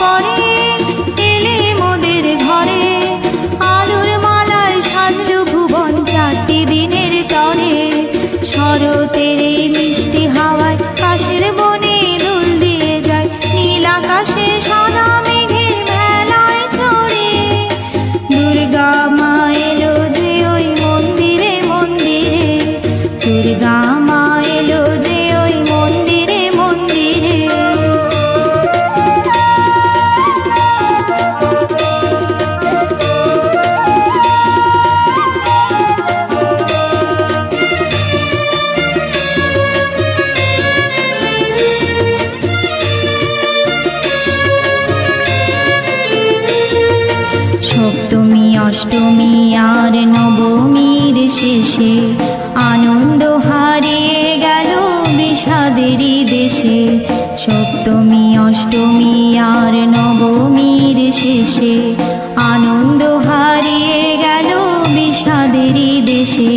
পরে এলে মোদের ঘরে, আলোর মালায় সাজলো ভুবন 4টি দিনের তরে। শরতের এই মিষ্টি হাওয়ায় কাশের বনে দোল দিয়ে যায়, নীল আকাশে সাদা মেঘের ভেলায় চড়ে। দুর্গা মা এলো যে ওই মন্দিরে মন্দিরে, দুর্গা মা এলো যে ওই মন্দিরে মন্দিরে। সপ্তমী অষ্টমী আর নবমীর শেষে আনন্দ হারিয়ে গেল বিষাদেরই দেশে। সপ্তমী অষ্টমী আর নবমীর শেষে আনন্দ হারিয়ে গেল বিষাদেরই দেশে।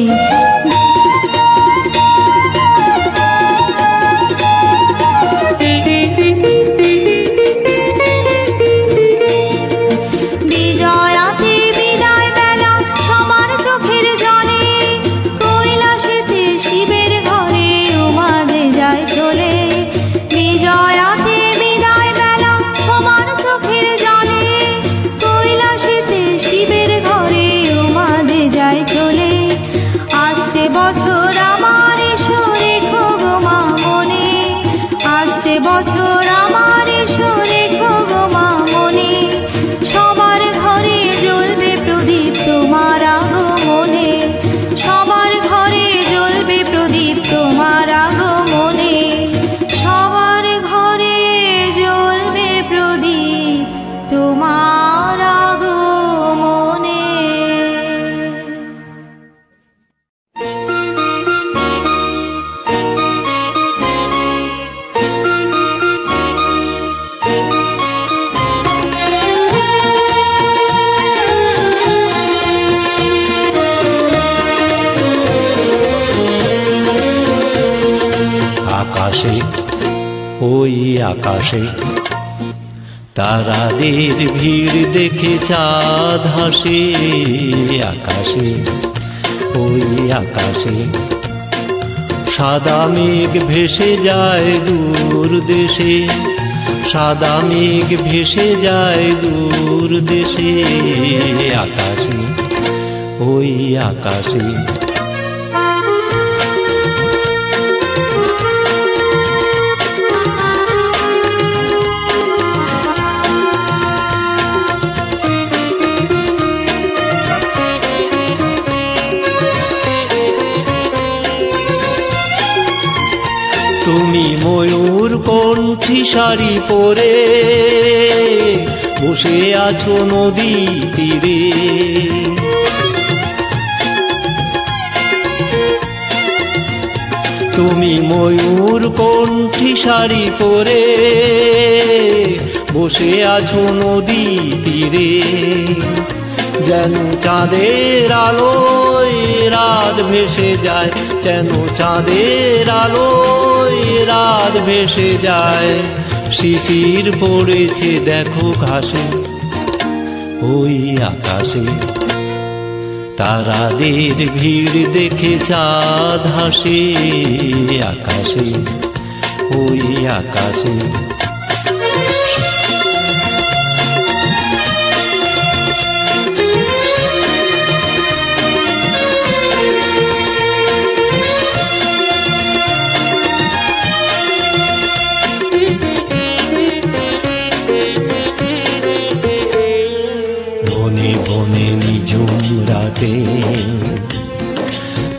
ওই আকাশে তারাদের ভিড় দেখে চাঁদ হাসে। আকাশে ওই আকাশে সাদা মেঘ ভেসে যায় দূর দেশে, সাদা মেঘ ভেসে যায় দূর দেশে। আকাশে ওই আকাশে তুমি ময়ূর কণ্ঠী শাড়ি পরে বসে আছো নদী তীরে। তুমি ময়ূর কণ্ঠী শাড়ি পরে বসে আছো নদী তীরে। যেন চাঁদের আলোয় রাত ভেসে যায়, যেন চাঁদের আলোয় রাত ভেসে যায়। শিশির পড়েছে দেখো ঘাসে ওই আকাশে, তারাদের ভিড় দেখে চাঁদ হাসে। আকাশে ওই আকাশে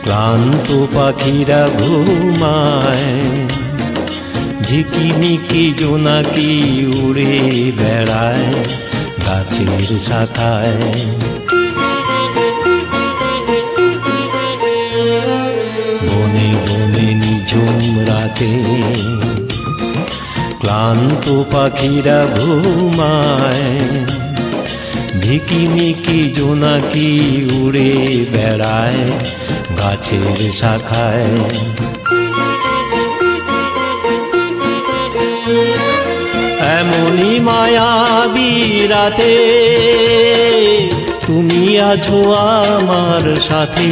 ক্লান্ত পাখিরা ঘুমায়, ঝিকিমিকি জোনাকি উড়ে বেড়ায় গাছের শাখায়। বনে বনে নিঝুম রাতে ক্লান্ত পাখিরা ঘুমায়, ঝিকিমিকি জোনাকি উড়ে বেড়ায় গাছের শাখায়। এমনই মায়াবী রাতে তুমি আছো আমার সাথে,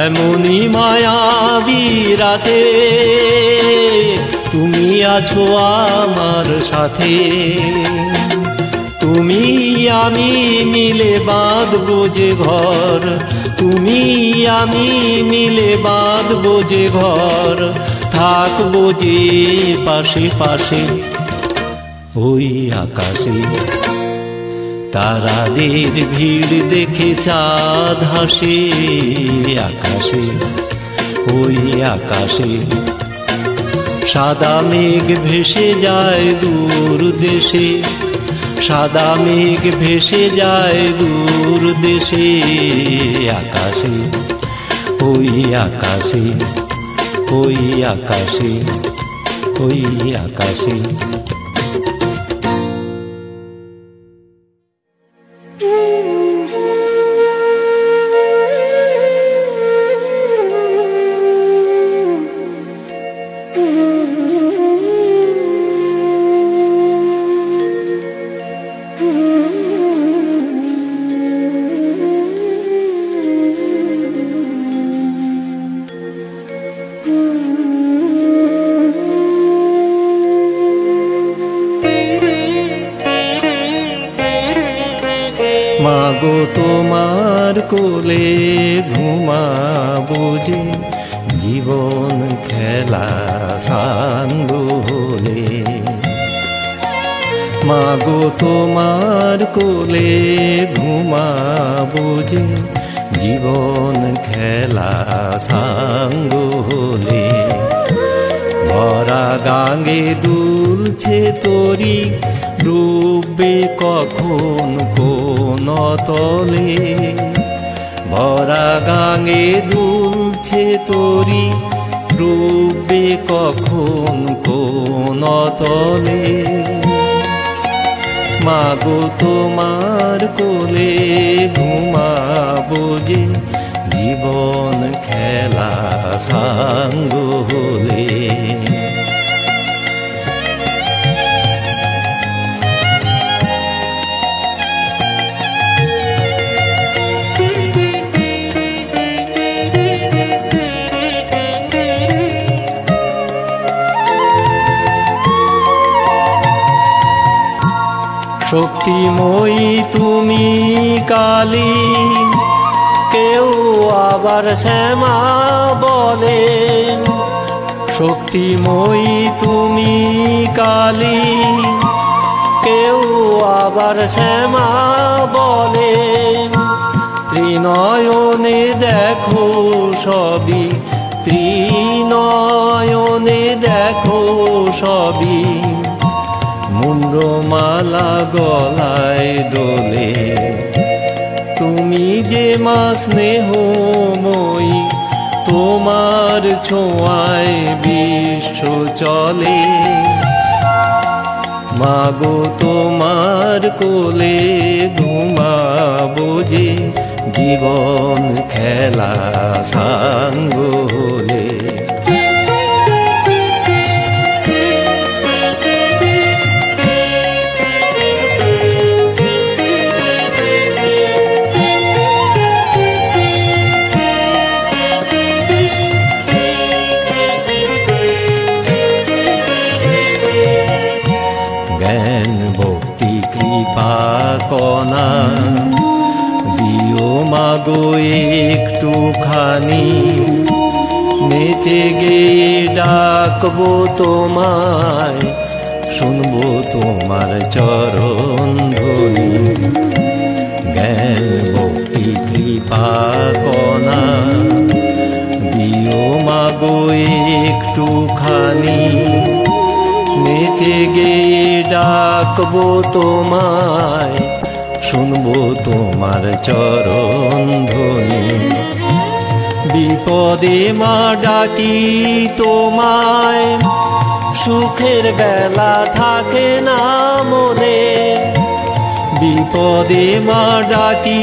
এমনই মায়াবী রাতে তুমি আছো আমার সাথে। তুমি আমি মিলে বাঁধবো যে ঘর, তুমি আমি মিলে বাঁধবো যে ঘর, থাকবো যে পাশে পাশে ওই আকাশে। তারাদের ভিড় দেখে চাঁদ হাসে আকাশে, ওই আকাশে। সাদা মেঘ ভেসে যায় দূর দেশে, সাদা মেঘ ভেসে যায় দূর দেশে আকাশে, ওই আকাশে, ওই আকাশে, ওই আকাশে। মাগো তোমার কোলে ঘুমাবো যে, জীবন খেলা সাঙ্গ হলে। মাগো তোমার কোলে ঘুমাবো যে, জীবন খেলা সাঙ্গ হলে। ভরা গাঙ্গে দুলছে তরি, ডুববে কখন কোন তলে। ভরা গাঙ্গে দুলছে তরি, ডুববে কখন কোন তলে। মাগো তোমার কোলে ঘুমাবো যে, জীবন খেলা সাঙ্গ হলে। শক্তিময়ী তুমি কালী, কেউ আবার শ্যামা বলে। শক্তিময়ী তুমি কালী, কেউ আবার শ্যামা বলে। ত্রিনয়নে দেখো সবই, ত্রিনয়নে দেখো সবই। মুন্ডমালা গলায় দোলে, তুমি যে মা স্নেহময়ী, তোমার ছোঁয়ায় বিশ্ব চলে। মাগো তোমার কোলে ঘুমাবো যে, জীবন খেলা সাঙ্গ হলে। জ্ঞান ভক্তি কৃপা কণা দিও মাগো একটুখানি। নেচে গেয়ে ডাকবো তোমায়, শুনবো তোমার চরণ ধ্বনি। জ্ঞান ভক্তি কৃপা কণা দিও মাগো একটুখানি। নেচে গেয়ে ডাকবো তোমায়, শুনবো তোমার চরণ ধ্বনি। বিপদে মা ডাকি তোমায়, সুখের বেলা থাকে না মনে। বিপদে মা ডাকি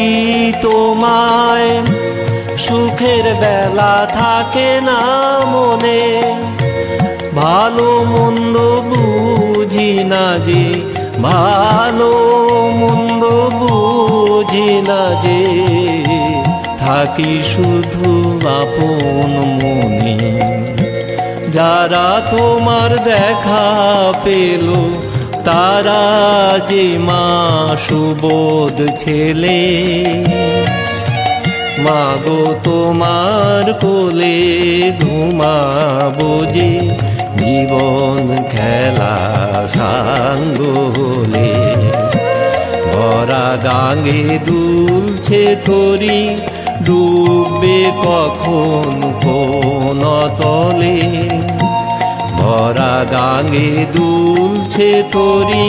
তোমায়, সুখের বেলা থাকে না মনে। ভালো মন্দ বুঝি না যে, ভালো মন্দ বুঝি না যে, থাকি শুধু আপন মনে। যারা তোমার দেখা পেল তারা যে মা সুবোধ ছেলে। মাগো তোমার কোলে ঘুমাবো যে, জীবন খেলা সাঙ্গলে। ভরা গাঙ্গে দুলছে তরি, ডুববে কখন কোন তলে। ভরা গাঙ্গে দুলছে তরি,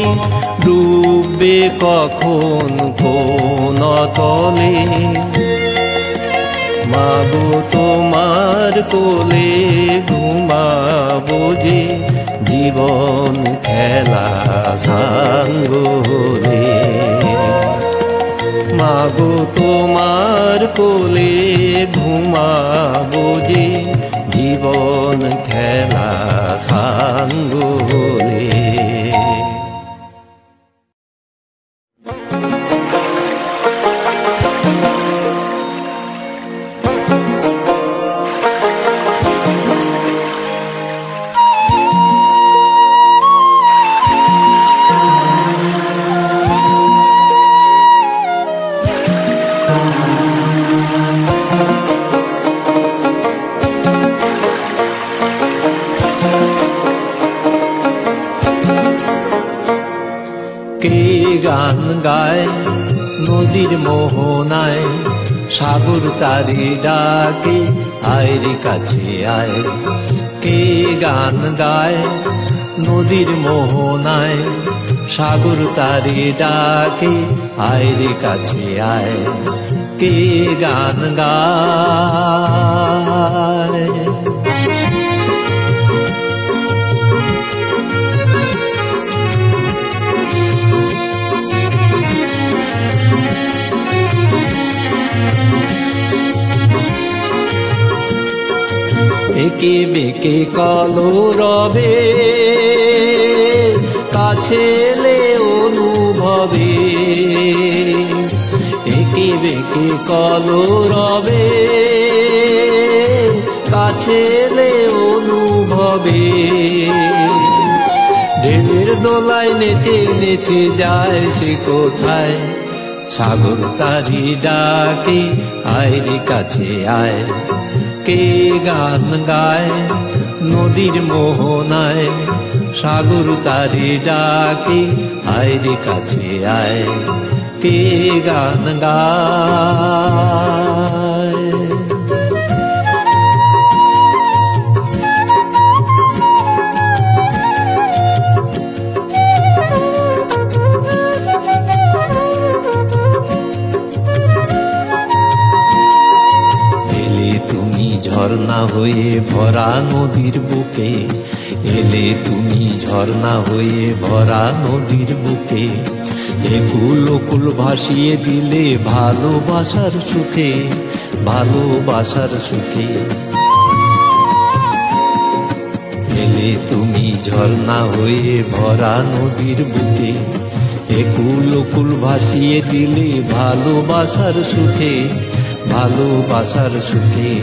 ডুববে কখন কোন তলে। মাগো তোমার কোলে ঘুমাবো যে, জীবন খেলা সাঙ্গলে। মাগো তোমার কোলে ঘুমাবো যে, জীবন খেলা সাঙ্গলে। গান গায় নদীর মোহনায়, সাগর তারি ডাকে আয়রে কাছে আয়। কে গান গায় নদীর মোহনায়, সাগর তারি ডাকে আয়রে কাছে আয়। কে গান গায় একে বেকে কলরবে, কাছে এলে অনুভবে। একে বেকে কলরবে, কাছে এলে অনুভবে। ঢেউয়ের দোলায় নেচে নেচে যায় সে কোথায়, সাগর তারি ডাকে আয়রে কাছে আয়। কে গান গায় নদীর মোহনায়, সাগর তারি ডাকে আয়রে কাছে আয়। কে গান গায় ঝর্ণা হয়ে ভরা নদীর বুকে, এলে তুমি ঝর্ণা হয়ে ভরা নদীর বুকে। একুল ওকুল ভাসিয়ে দিলে ভালোবাসার সুখে, ভালোবাসার সুখে। এলে তুমি ঝর্ণা হয়ে ভরা নদীর বুকে, একুল ওকুল ভাসিয়ে দিলে ভালোবাসার সুখে, ভালোবাসার সুখে।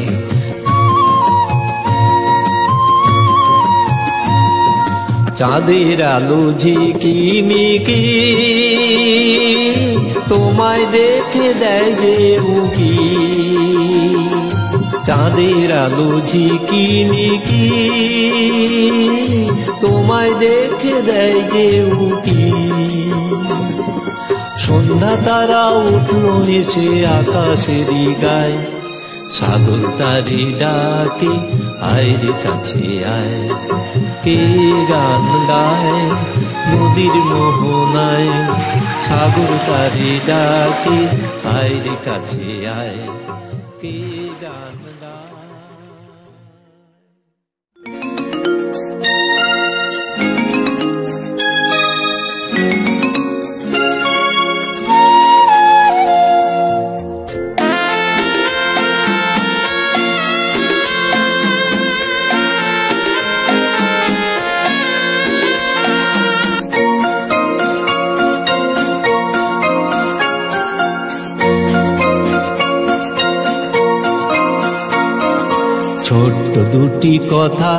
চাঁদের আলো ঝিকিমিকি, তোমায় দেখে দেয় যে উকি। চাঁদের আলো ঝিকিমিকি, তোমায় দেখে দেয় যে উকি। সন্ধ্যা তারা উঠলো এসে আকাশেরই গায়, সাগর তারি ডাকে আয়রে কাছে আয়। কে গান গায় নদীর মোহনায়, সাগর তারি ডাকে আয়রে কাছে আয়। কে গান গায় ছোট্ট দুটি কথা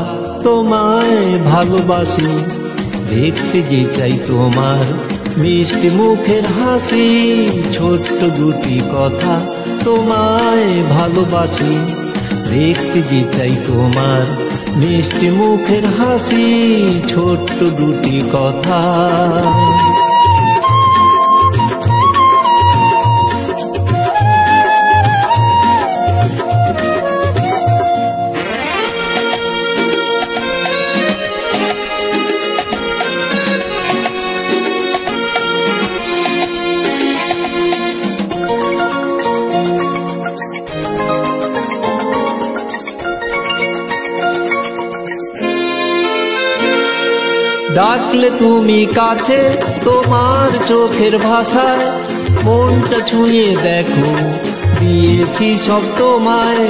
তোমায় ভালোবাসি, দেখতে যে চাই তোমার মিষ্টি মুখের হাসি। ছোট্ট দুটি কথা তোমায় ভালোবাসি, দেখতে যে চাই তোমার মিষ্টি মুখের হাসি। ছোট্ট দুটি কথা। ডাকলে তুমি কাছে, তোমার চোখের ভাষায় মনটা ছুঁয়ে দেখো, দিয়েছি সব তোমায়।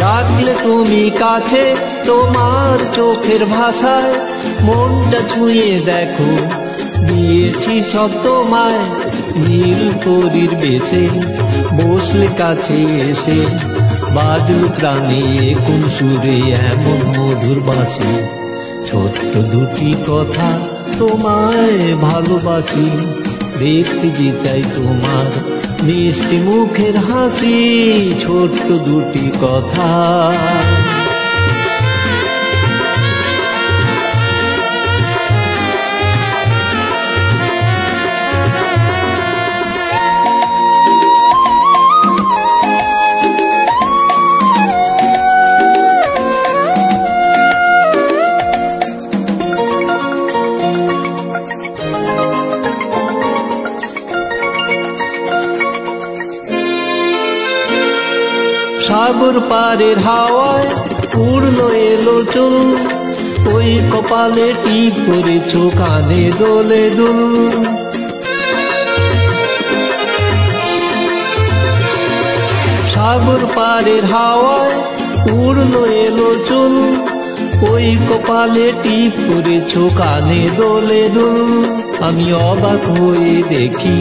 ডাকলে তুমি কাছে, তোমার চোখের ভাষায় মনটা ছুঁয়ে দেখো, দিয়েছি সব তোমায়। নীল পরীর বেশে বসলে কাছে এসে, বাজু প্রাণে কোন সুরে এমন মধুর বাসি। ছোট্ট দুটি কথা তোমায় ভালোবাসি, দেখতে যে চাই তোমার মিষ্টি মুখের হাসি। ছোট্ট দুটি কথা। সাগর পারের হাওয়ায় উড়লো এলো চুল, ওই কপালে টিপ করেছো কানে দোলে দুল। সাগর পারের হাওয়ায় উড়লো এলো চুল, ওই কপালে টিপ করেছো কানে দোলে দুল। আমি অবাক হয়ে দেখি,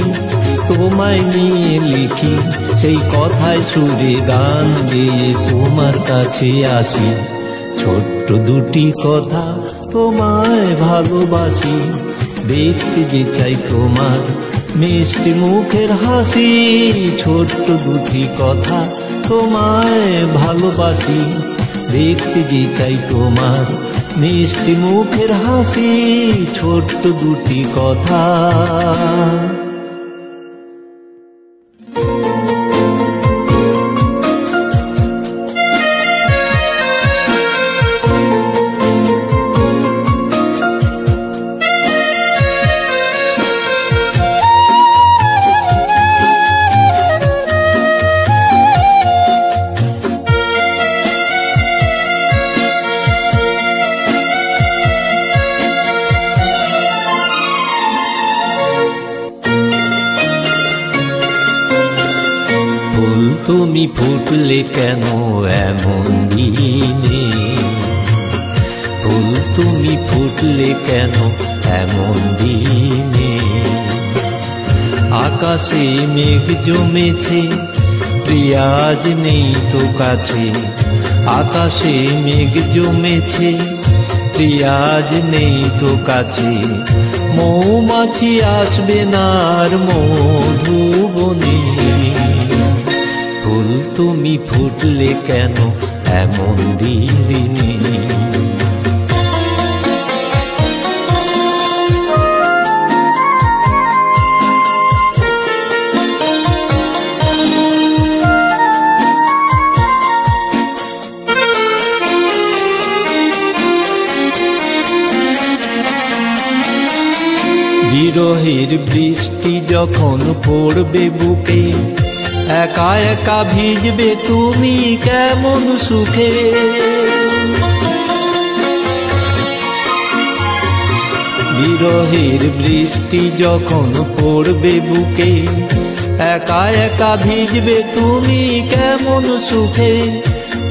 তোমায় নিয়ে লিখি, সেই কথায় সুরে গান গেয়ে তোমার কাছে আসি। ছোট্ট দুটি কথা তোমায় ভালোবাসি, দেখতে যে চাই তোমার মিষ্টি মুখের হাসি। ছোট্ট দুটি কথা তোমায় ভালোবাসি, দেখতে যে চাই তোমার মিষ্টি মুখের হাসি। ছোট্ট দুটি কথা। তুমি ফুটলে কেন এমন দিনে, ফুল তুমি ফুটলে কেন এমন দিনে। আকাশে মেঘ জমেছে, প্রিয়াজ নেই তো কাছে। আকাশে মেঘ জমেছে, প্রিয়াজ নেই তো কাছে। মৌমাছি আসবে না আর মধুবনে। ফুল তুমি ফুটলে কেন এমন দিনে। বিরহের বৃষ্টি যখন পড়বে বুকে, একা একা ভিজবে তুমি কেমন সুখে। বিরহের বৃষ্টি যখন পড়বে বুকে, একা একা ভিজবে তুমি কেমন সুখে।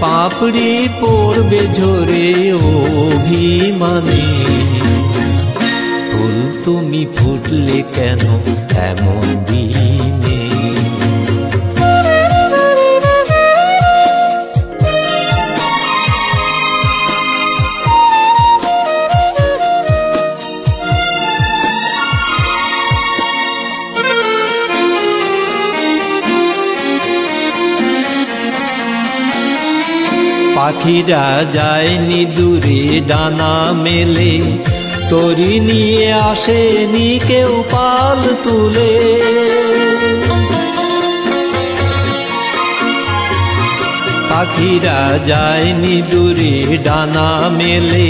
পাপড়ি পড়বে ঝরে অভিমানে। ফুল তুমি ফুটলে কেন এমন দিনে। পাখিরা যায়নি দূরে ডানা মেলে, তরি নিয়ে আসেনি কেউ পাল তুলে। পাখিরা যায়নি দূরে ডানা মেলে,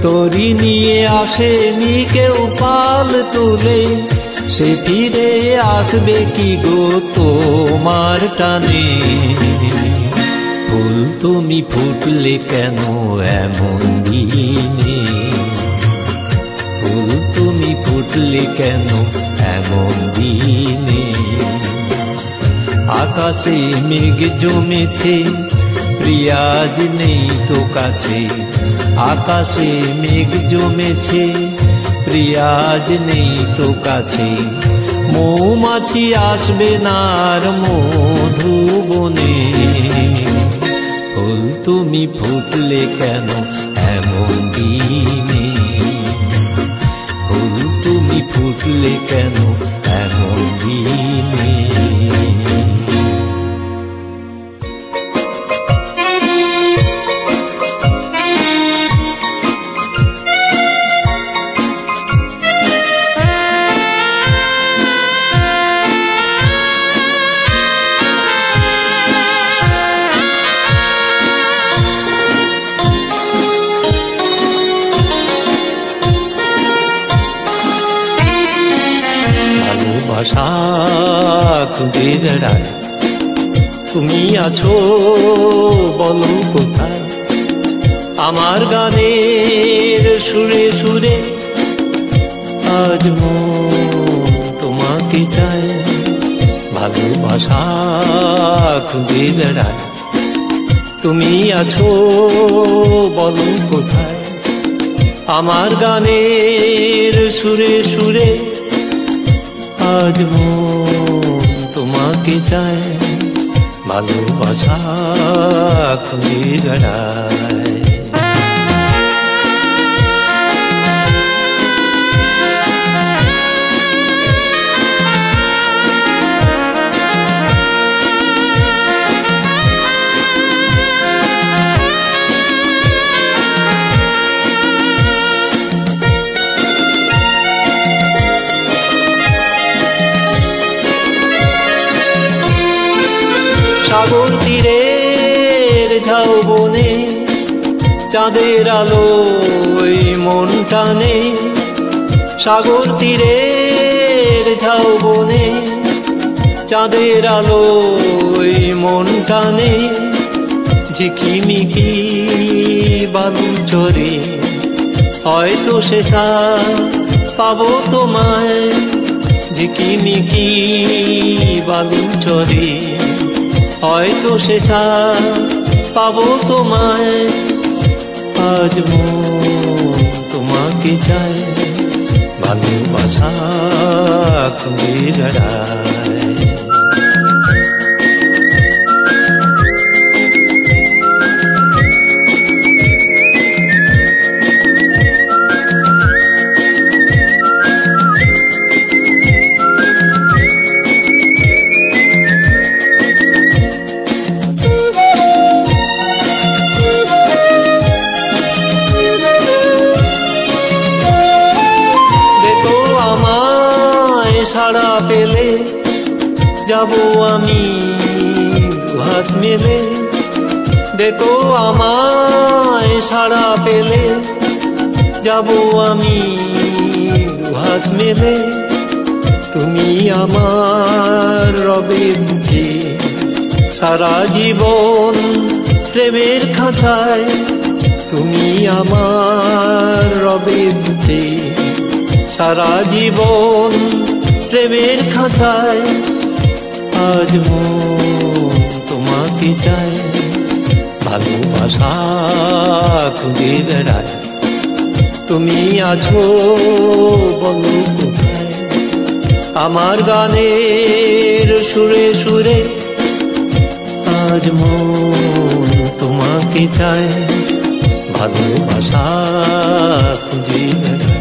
তরি নিয়ে আসেনি কেউ পাল তুলে। সে ফিরে আসবে কি গো তোমার টানে? ফুল তুমি ফুটলে কেন এমন দিনে? ফুল তুমি ফুটলে কেন এমন দিনে? আকাশে মেঘ জমেছে, প্রিয়াজ নেই তো কাছে। আকাশে মেঘ জমেছে, প্রিয়াজ নেই তো কাছে। মৌমাছি আসবে না আর মধুবনে। ফুল তুমি ফুটলে কেন এমন দিনে? ফুল তুমি ফুটলে কেন এমন দিনে? ভালোবাসা খুঁজে বেড়ায়, তুমি আছো বলো কোথায়? আমার গানের সুরে সুরে আজ মন তোমাকে চায়। ভালোবাসা খুঁজে বেড়ায়, তুমি আছো বলো কোথায়? আমার গানের সুরে সুরে আজ মন তোমাকে চায়। ভালোবাসা খুঁজে বেড়ায়। সাগর তীরের ঝাউবনে চাঁদের আলোয় মন টানে। সাগর তীরের ঝাউবনে চাঁদের আলোয় মন টানে। ঝিকিমিকি বালু চরে হয়তো সেটা পাবো তোমায়। ঝিকিমিকি বালু চরে হয়তো সেটা পাবো তোমায়। আজ মন তোমাকে চায়, ভালোবাসা খুঁজে বেড়ায়। সাড়া পেলে যাব আমি দুহাত মেলে। দেখো আমায় সাড়া পেলে যাব আমি দুহাত মেলে। তুমি আমার রবে বুকে সারা জীবন প্রেমের খাঁচায়। তুমি আমার রবে বুকে সারা জীবন প্রেমের খাঁচায়। আজ মন তোমাকে চায়, ভালোবাসা খুঁজে বেড়ায়। তুমি আছো বলো কোথায়? আমার গানের সুরে সুরে আজ মন তোমাকে চায়, ভালোবাসা খুঁজে বেড়ায়।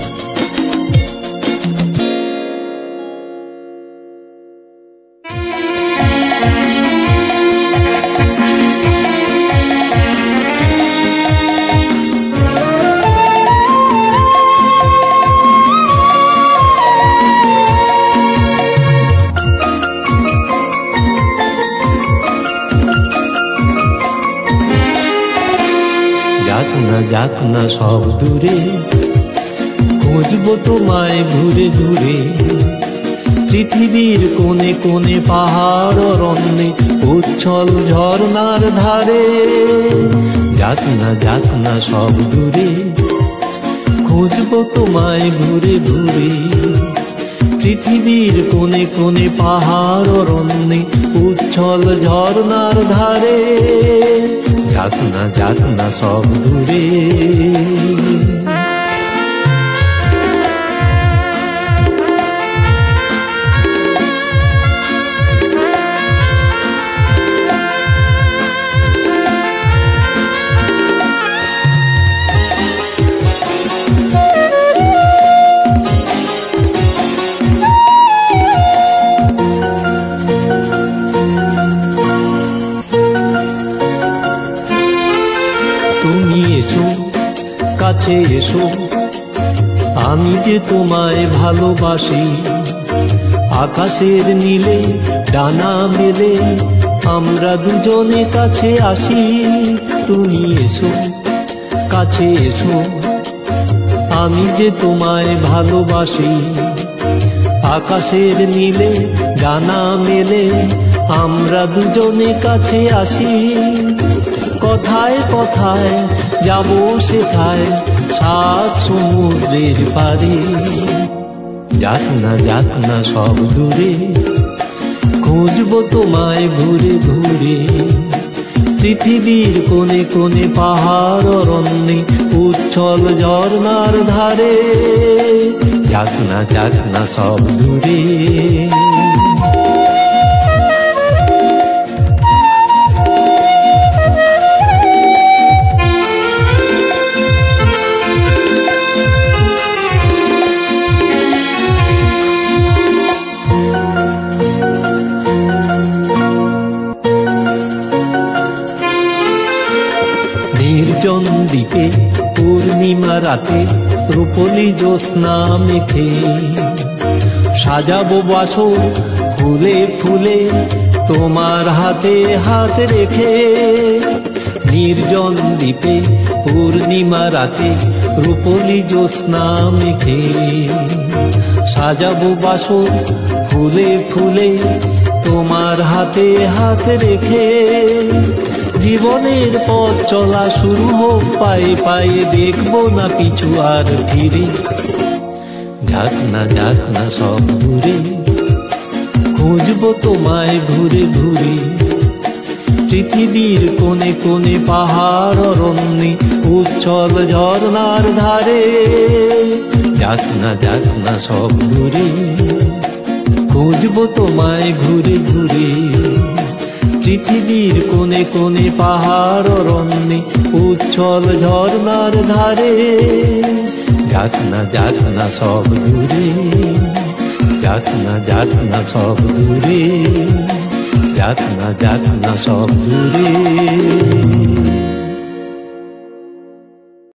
যাক না সব দূরে, খুঁজবো তোমায় ঘুরে ঘুরে। পৃথিবীর কোণে কোণে পাহাড় অরণ্যে উচ্ছল ঝর্ণার ধারে, যাক না সব দূরে, খুঁজবো তোমায় ঘুরে ঘুরে। পৃথিবীর কোণে কোণে পাহাড় অরণ্যে উচ্ছল ঝর্ণার ধারে, যাক না সব দূরে। তুমি এসো, কাছে এসো, আমি যে তোমায় ভালোবাসি। আকাশের নীলে ডানা মেলে আমরা দুজনে কাছে আসি। তুমি এসো, কাছে এসো, আমি যে তোমায় ভালোবাসি। আকাশের নীলে ডানা মেলে আমরা দুজনে কাছে আসি। কথায় কথায় যাব সেথায় সাত সমুদ্রের পারে, যাক না সব দূরে, খুঁজবো তোমায় ঘুরে ঘুরে। পৃথিবীর কোণে কোণে পাহাড় অরণ্যে উচ্ছল ঝর্ণার ধারে, যাক না সব দূরে। নির্জন দ্বীপে পূর্ণিমা রাতে রূপলি জ্যোৎস্না মেখে, সাজাবো বাসর ফুলে ফুলে তোমার হাতে হাত রেখে। নির্জন দ্বীপে পূর্ণিমা রাতে রূপলি জ্যোৎস্না মেখে, সাজাবো বাসর ফুলে ফুলে তোমার হাতে হাত রেখে। জীবনের পথ চলা শুরু হোক পায়ে পায়ে, দেখবো না পিছু আর ফিরে, যাক না সব দূরে, খুঁজবো তোমায় ঘুরে ঘুরে। পৃথিবীর কোণে কোণে পাহাড় অরণ্যে উচ্ছল ঝর্ণার ধারে, যাক না সব দূরে, খুঁজবো তোমায় ঘুরে ঘুরে। পৃথিবীর কোণে কোণে পাহাড় অরণ্যে উচ্ছল ঝর্ণার ধারে, যাক না সব দূরে, যাক না সব দূরে, যাক না সব দূরে।